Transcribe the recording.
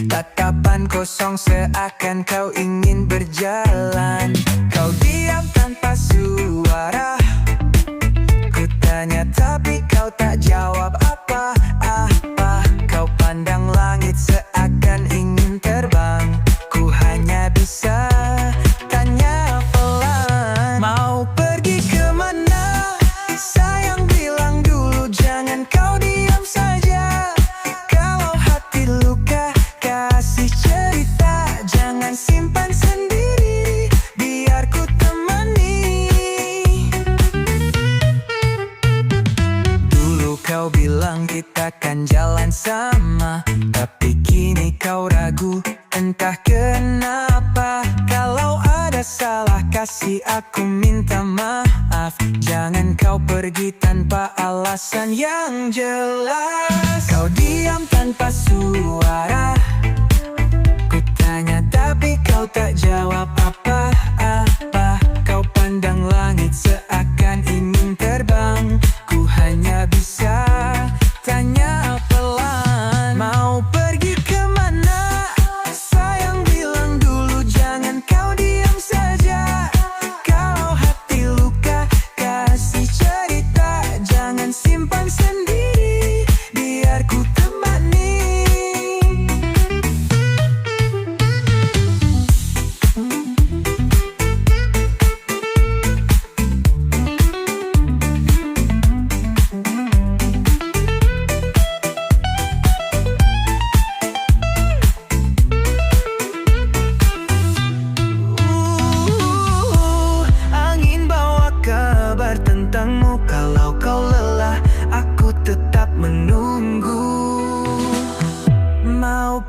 Tatapan kosong seakan kau ingin berjalan. Kau diam tanpa suara. Ku tanya tapi kau tak jawab apa-apa. Kau pandang langit seakan ingin terbang. Ku hanya bisa tanya pelan, mau pergi kemana? Sayang bilang dulu, jangan kau diam saja. Kalau hati luka, kasih cerita. Jangan simpan sendiri, biar ku temani. Dulu kau bilang kita kan jalan sama, tapi kini kau ragu, entah kenapa. Kalau ada salah kasih aku minta maaf. Jangan kau pergi tanpa alasan yang jelas. Kau diam tanpa suara. Ku tanya tapi kau tak jawab apa-apa. Kau pandang langit seakan ingin terbang. Ku hanya bisa tanya pelan, mau pergi kemana? Sayang bilang dulu, jangan kau diam saja. Kalau hati luka, kasih cerita. Jangan simpan sendiri, biar ku temani. Angin bawa kabar tentangmu. Kalau kau lelah, aku tetap menunggu. Mau